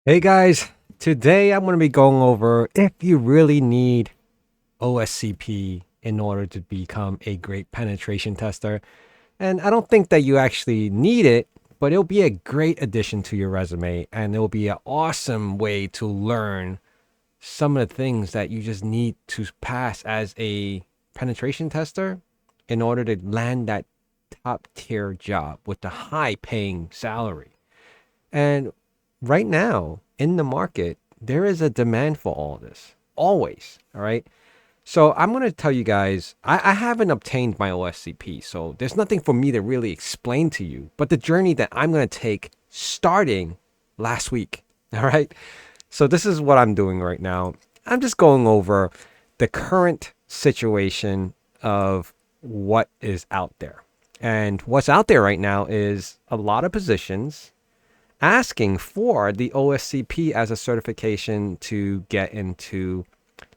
Hey guys, today I'm going to be going over if you really need OSCP in order to become a great penetration tester. And I don't think that you actually need it, but it'll be a great addition to your resume and it'll be an awesome way to learn some of the things that you just need to pass as a penetration tester in order to land that top tier job with the high paying salary. And right now in the market, there is a demand for all this. Always. All right. So I'm going to tell you guys, I haven't obtained my OSCP. So there's nothing for me to really explain to you, but the journey that I'm going to take starting last week. All right. So this is what I'm doing right now. I'm just going over the current situation of what is out there. And what's out there right now is a lot of positions asking for the OSCP as a certification to get into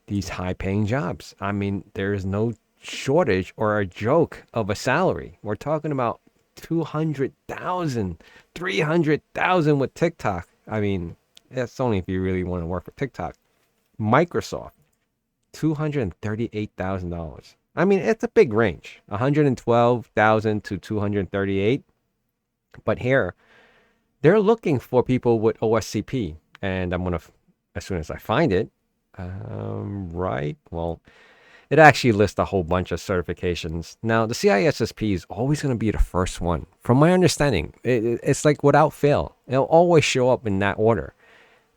these high paying jobs. I mean, there is no shortage or a joke of a salary. We're talking about 200,000, 300,000 with TikTok. I mean, that's only if you really want to work for TikTok. Microsoft, $238,000. I mean, it's a big range, 112,000 to 238. But here, they're looking for people with OSCP, and I'm gonna, as soon as I find it, right? Well, it actually lists a whole bunch of certifications. Now, the CISSP is always gonna be the first one, from my understanding. It's like without fail, it'll always show up in that order.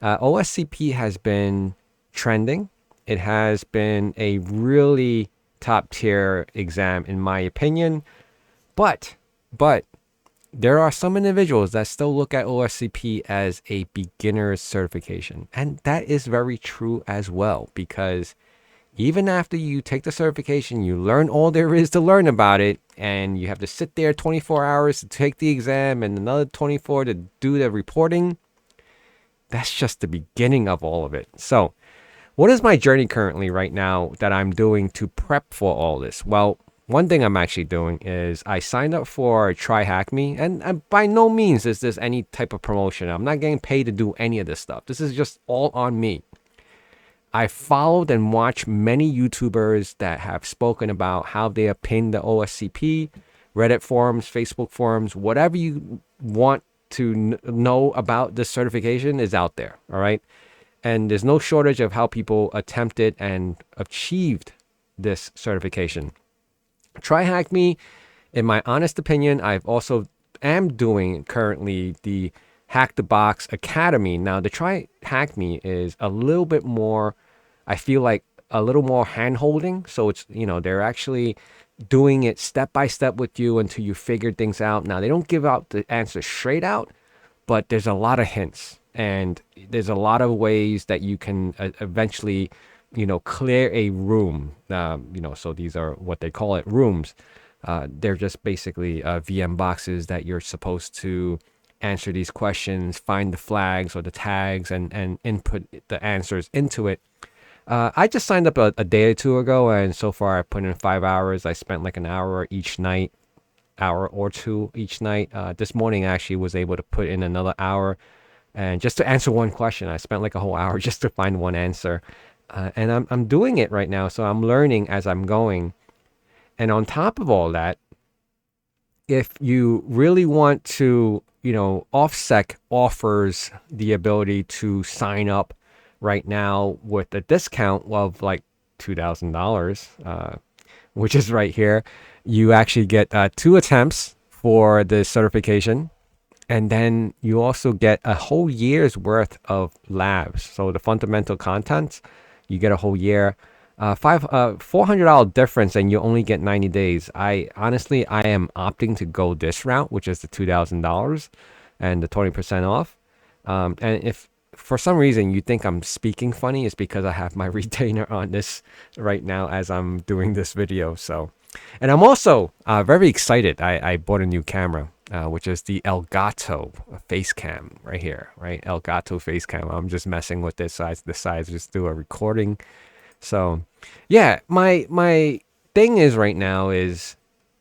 OSCP has been trending. It has been a really top tier exam, in my opinion. But there are some individuals that still look at OSCP as a beginner's certification. And that is very true as well, because even after you take the certification, you learn all there is to learn about it, and you have to sit there 24 hours to take the exam and another 24 to do the reporting. That's just the beginning of all of it. So, what is my journey currently right now that I'm doing to prep for all this? Well, one thing I'm actually doing is I signed up for Try Hack Me, and by no means is this any type of promotion. I'm not getting paid to do any of this stuff. This is just all on me. I followed and watched many YouTubers that have spoken about how they obtained the OSCP, Reddit forums, Facebook forums, whatever you want to know about this certification is out there. All right. And there's no shortage of how people attempted and achieved this certification. Try Hack Me, in my honest opinion, I've also am doing currently the Hack the Box Academy. Now, the Try Hack Me is a little bit more, I feel like a little more hand holding. So it's, they're actually doing it step by step with you until you figure things out. Now, they don't give out the answer straight out, but there's a lot of hints and there's a lot of ways that you can eventually clear a room. So these are what they call it, rooms. They're just basically VM boxes that you're supposed to answer these questions, find the flags or the tags, and input the answers into it. I just signed up a day or two ago, and so far I put in 5 hours. I spent like an hour each night, hour or two each night. This morning I actually was able to put in another hour, and just to answer one question, I spent like a whole hour just to find one answer. And I'm doing it right now, so I'm learning as I'm going. And on top of all that, if you really want to, OffSec offers the ability to sign up right now with a discount of like $2,000, which is right here. You actually get 2 attempts for the certification. And then you also get a whole year's worth of labs. So the fundamental contents, you get a whole year. $400 difference, and you only get 90 days. I am opting to go this route, which is the $2,000 and the 20% off. And if for some reason you think I'm speaking funny, it's because I have my retainer on this right now as I'm doing this video. So, and I'm also very excited. I bought a new camera. Which is the Elgato face cam right here, right? Elgato face cam. I'm just messing with this size. The size just do a recording. So, yeah, my thing is right now is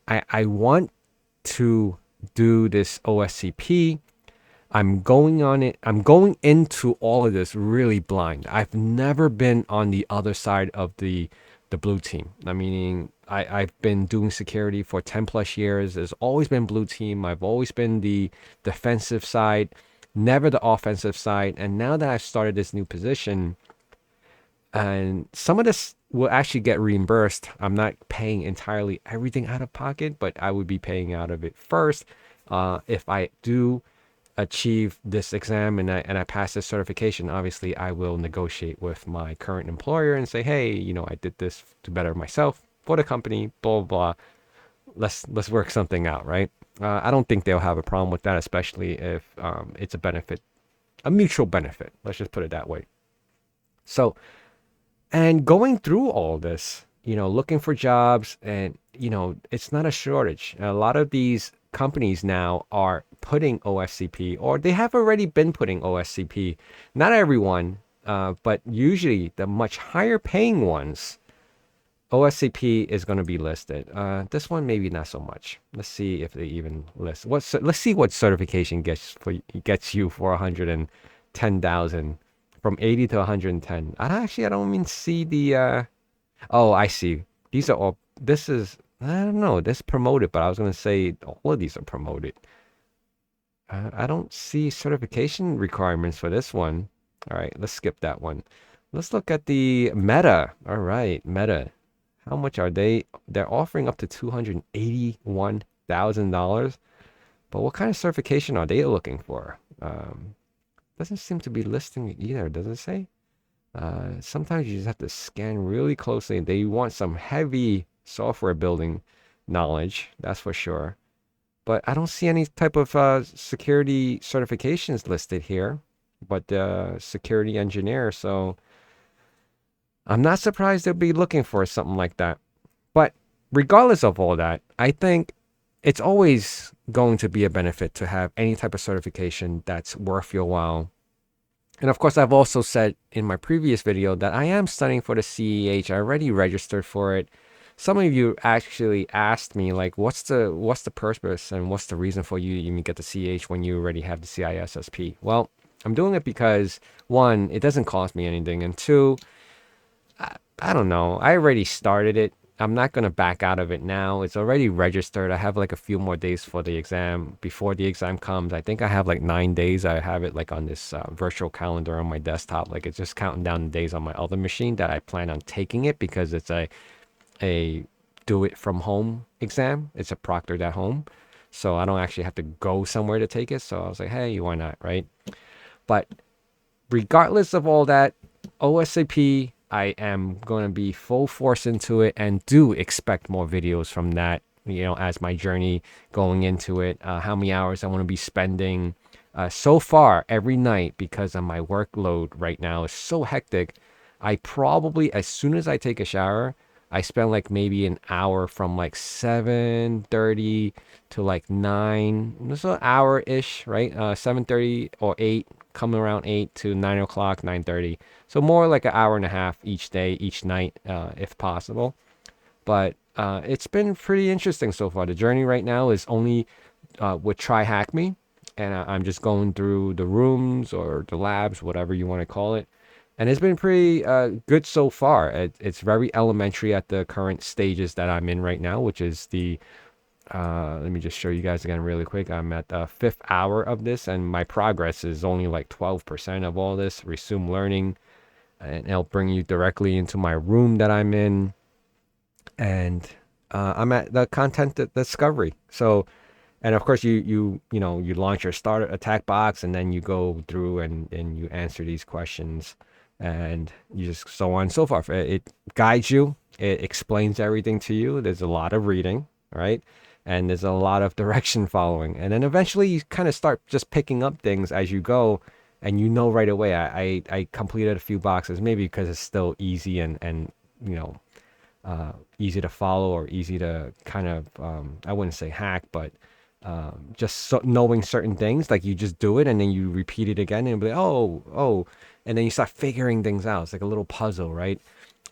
I want to do this OSCP. I'm going on it. I'm going into all of this really blind. I've never been on the other side of the blue team. I mean, I've been doing security for 10 plus years. There's always been blue team. I've always been the defensive side, never the offensive side. And now that I've started this new position, and some of this will actually get reimbursed. I'm not paying entirely everything out of pocket, but I would be paying out of it first. If I do achieve this exam and I pass this certification, obviously I will negotiate with my current employer and say, hey, I did this to better myself for the company, blah, blah, blah. Let's work something out, right? I don't think they'll have a problem with that, especially if it's a benefit, a mutual benefit. Let's just put it that way. So, and going through all this, looking for jobs, and it's not a shortage. A lot of these companies now are putting OSCP, or they have already been putting OSCP. Not everyone, but usually the much higher paying ones, OSCP is going to be listed. This one maybe not so much. Let's see if they even list. Let's see what certification gets you for 110,000 from 80 to 110. I don't even see the. Oh, I see. These are all. This is. I don't know. This promoted, but I was going to say all of these are promoted. I don't see certification requirements for this one. All right, let's skip that one. Let's look at the Meta. All right, Meta. How much are they? They're offering up to $281,000. But what kind of certification are they looking for? Doesn't seem to be listing either, does it say? Sometimes you just have to scan really closely. They want some heavy software building knowledge, that's for sure. But I don't see any type of security certifications listed here. But security engineer, so I'm not surprised they'll be looking for something like that. But regardless of all that, I think it's always going to be a benefit to have any type of certification that's worth your while. And of course, I've also said in my previous video that I am studying for the CEH. I already registered for it. Some of you actually asked me, like, what's the purpose and what's the reason for you to even get the CEH when you already have the CISSP? Well, I'm doing it because, one, it doesn't cost me anything, and two, I don't know. I already started it. I'm not going to back out of it now. It's already registered. I have like a few more days for the exam before the exam comes. I think I have like 9 days. I have it like on this virtual calendar on my desktop. Like it's just counting down the days on my other machine that I plan on taking it because it's a do it from home exam. It's a proctored at home. So I don't actually have to go somewhere to take it. So I was like, hey, why not? Right. But regardless of all that, OSCP, I am going to be full force into it and do expect more videos from that, as my journey going into it, how many hours I want to be spending. So far, every night, because of my workload right now is so hectic, I probably, as soon as I take a shower, I spend like maybe an hour from like 7:30 to like 9. It's an hour-ish, right? 7:30 or 8, coming around 8 to 9 o'clock, 9:30. So more like an hour and a half each day, each night, if possible. But it's been pretty interesting so far. The journey right now is only with Try Hack Me, and I'm just going through the rooms or the labs, whatever you want to call it. And it's been pretty good so far. It's very elementary at the current stages that I'm in right now, which is the, let me just show you guys again really quick. I'm at the 5th hour of this, and my progress is only like 12% of all this. Resume learning, and it'll bring you directly into my room that I'm in. And I'm at the content discovery. So, and of course, you launch your starter attack box, and then you go through and you answer these questions. And you just so on and so forth. It guides you. It explains everything to you. There's a lot of reading, right? And there's a lot of direction following. And then eventually you kind of start just picking up things as you go. And right away, I completed a few boxes, maybe because it's still easy and easy to follow or easy to kind of, I wouldn't say hack, but knowing certain things, like you just do it and then you repeat it again and be like, oh, and then you start figuring things out. It's like a little puzzle, right?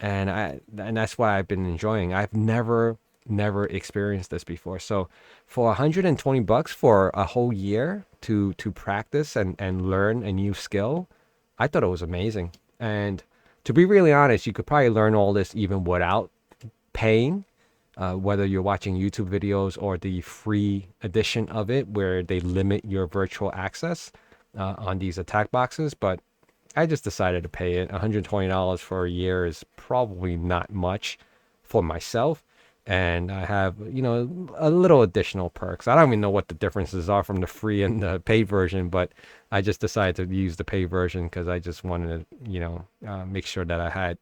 And that's why I've been enjoying. I've never never experienced this before. So for 120 bucks for a whole year to practice and learn a new skill, I thought it was amazing. And to be really honest, you could probably learn all this even without paying, whether you're watching YouTube videos or the free edition of it where they limit your virtual access on these attack boxes. But I just decided to pay it. $120 for a year is probably not much for myself. And I have, a little additional perks. I don't even know what the differences are from the free and the paid version, but I just decided to use the paid version because I just wanted to, make sure that I had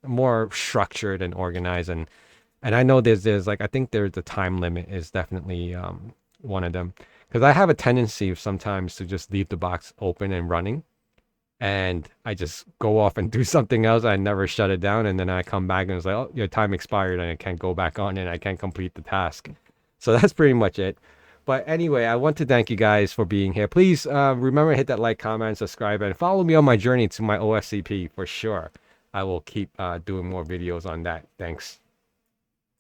more structured and organized. And I know there's like, I think there's the time limit is definitely one of them. Because I have a tendency sometimes to just leave the box open and running, and I just go off and do something else. I never shut it down, and then I come back and it's like, oh, your time expired, and I can't go back on, and I can't complete the task. So that's pretty much it. But anyway, I want to thank you guys for being here. Please remember to hit that like, comment, subscribe, and follow me on my journey to my OSCP for sure. I will keep doing more videos on that. Thanks.